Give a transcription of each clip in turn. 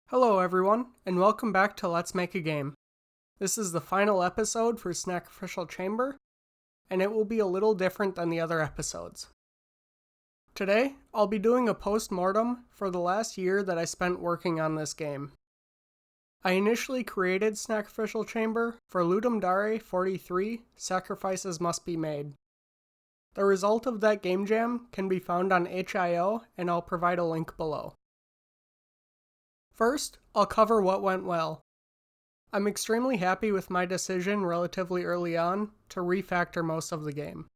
Hello everyone, and welcome back to Let's Make a Game. This is the final episode for Snackrificial Chamber, and it will be a little different than the other episodes. Today, I'll be doing a post-mortem for the last year that I spent working on this game. I initially created Snackrificial Chamber for Ludum Dare 43, Sacrifices Must Be Made. The result of that game jam can be found on HIO, and I'll provide a link below. First, I'll cover what went well. I'm extremely happy with my decision relatively early on to refactor most of the game.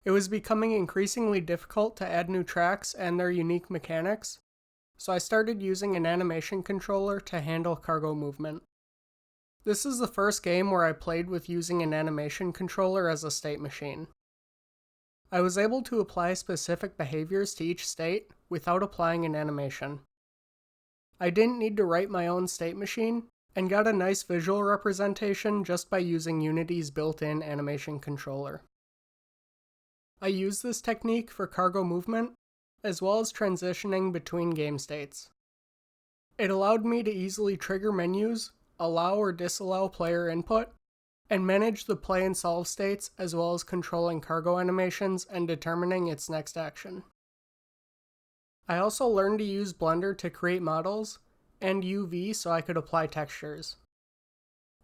It was becoming increasingly difficult to add new tracks and their unique mechanics, so I started using an animation controller to handle cargo movement. This is the first game where I played with using an animation controller as a state machine. I was able to apply specific behaviors to each state without applying an animation. I didn't need to write my own state machine, and got a nice visual representation just by using Unity's built-in animation controller. I use this technique for cargo movement, as well as transitioning between game states. It allowed me to easily trigger menus, allow or disallow player input, and manage the play and solve states as well as controlling cargo animations and determining its next action. I also learned to use Blender to create models, and UV so I could apply textures.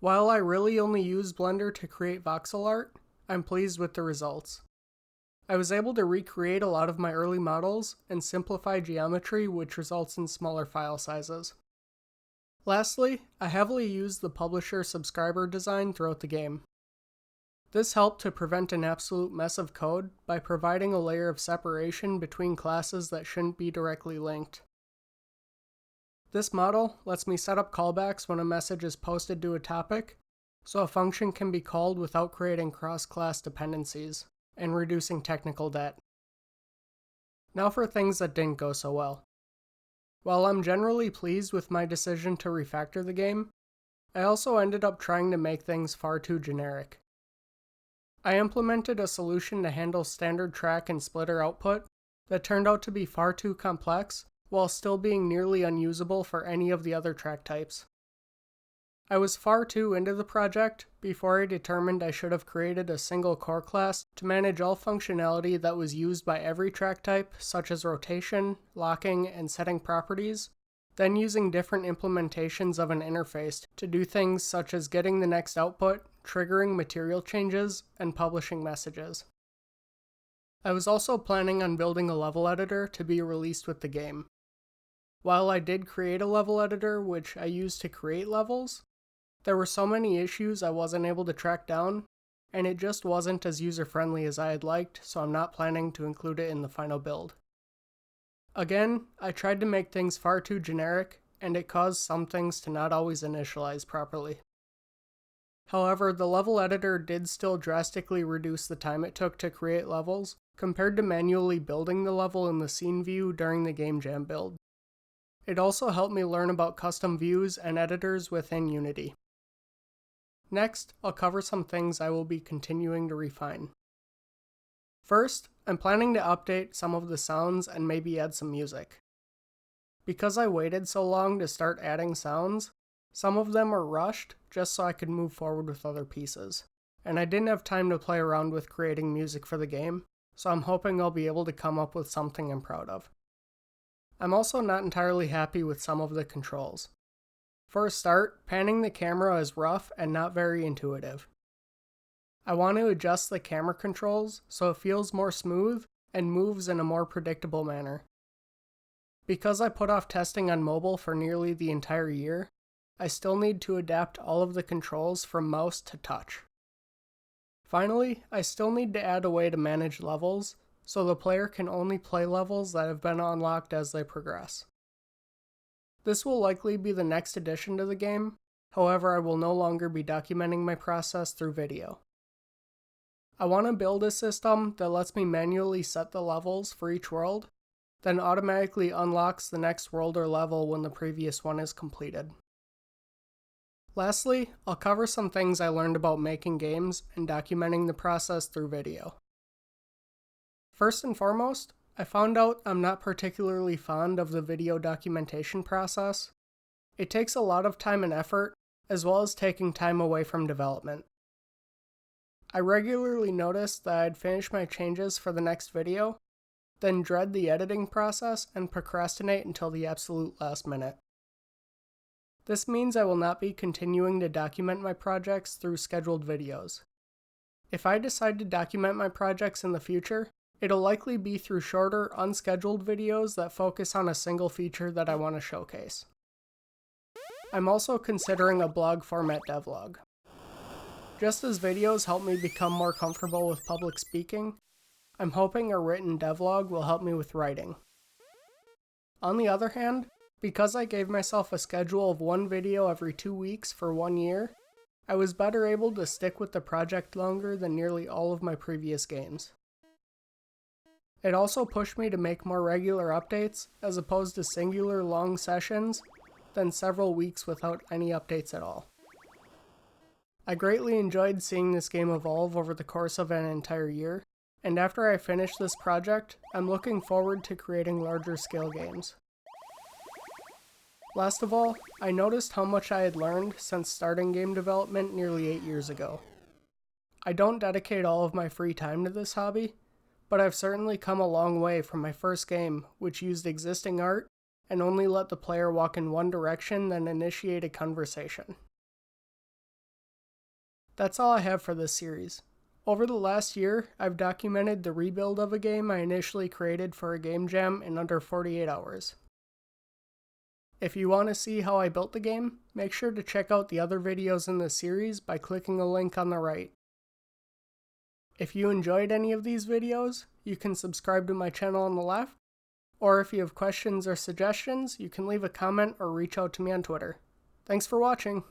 While I really only use Blender to create voxel art, I'm pleased with the results. I was able to recreate a lot of my early models and simplify geometry, which results in smaller file sizes. Lastly, I heavily used the publisher subscriber design throughout the game. This helped to prevent an absolute mess of code by providing a layer of separation between classes that shouldn't be directly linked. This model lets me set up callbacks when a message is posted to a topic, so a function can be called without creating cross-class dependencies and reducing technical debt. Now for things that didn't go so well. While I'm generally pleased with my decision to refactor the game, I also ended up trying to make things far too generic. I implemented a solution to handle standard track and splitter output that turned out to be far too complex while still being nearly unusable for any of the other track types. I was far too into the project before I determined I should have created a single core class to manage all functionality that was used by every track type, such as rotation, locking, and setting properties, then using different implementations of an interface to do things such as getting the next output, triggering material changes, and publishing messages. I was also planning on building a level editor to be released with the game. While I did create a level editor which I used to create levels, there were so many issues I wasn't able to track down, and it just wasn't as user-friendly as I had liked, so I'm not planning to include it in the final build. Again, I tried to make things far too generic, and it caused some things to not always initialize properly. However, the level editor did still drastically reduce the time it took to create levels, compared to manually building the level in the scene view during the game jam build. It also helped me learn about custom views and editors within Unity. Next, I'll cover some things I will be continuing to refine. First, I'm planning to update some of the sounds and maybe add some music. Because I waited so long to start adding sounds, some of them were rushed just so I could move forward with other pieces, and I didn't have time to play around with creating music for the game, so I'm hoping I'll be able to come up with something I'm proud of. I'm also not entirely happy with some of the controls. For a start, panning the camera is rough and not very intuitive. I want to adjust the camera controls so it feels more smooth and moves in a more predictable manner. Because I put off testing on mobile for nearly the entire year, I still need to adapt all of the controls from mouse to touch. Finally, I still need to add a way to manage levels, so the player can only play levels that have been unlocked as they progress. This will likely be the next addition to the game, however I will no longer be documenting my process through video. I want to build a system that lets me manually set the levels for each world, then automatically unlocks the next world or level when the previous one is completed. Lastly, I'll cover some things I learned about making games and documenting the process through video. First and foremost, I found out I'm not particularly fond of the video documentation process. It takes a lot of time and effort, as well as taking time away from development. I regularly noticed that I'd finish my changes for the next video, then dread the editing process and procrastinate until the absolute last minute. This means I will not be continuing to document my projects through scheduled videos. If I decide to document my projects in the future, it'll likely be through shorter, unscheduled videos that focus on a single feature that I want to showcase. I'm also considering a blog format devlog. Just as videos help me become more comfortable with public speaking, I'm hoping a written devlog will help me with writing. On the other hand, because I gave myself a schedule of one video every 2 weeks for 1 year, I was better able to stick with the project longer than nearly all of my previous games. It also pushed me to make more regular updates, as opposed to singular long sessions, than several weeks without any updates at all. I greatly enjoyed seeing this game evolve over the course of an entire year, and after I finish this project, I'm looking forward to creating larger scale games. Last of all, I noticed how much I had learned since starting game development nearly 8 years ago. I don't dedicate all of my free time to this hobby, but I've certainly come a long way from my first game, which used existing art and only let the player walk in one direction then initiate a conversation. That's all I have for this series. Over the last year, I've documented the rebuild of a game I initially created for a game jam in under 48 hours. If you want to see how I built the game, make sure to check out the other videos in this series by clicking the link on the right. If you enjoyed any of these videos, you can subscribe to my channel on the left, or if you have questions or suggestions, you can leave a comment or reach out to me on Twitter. Thanks for watching!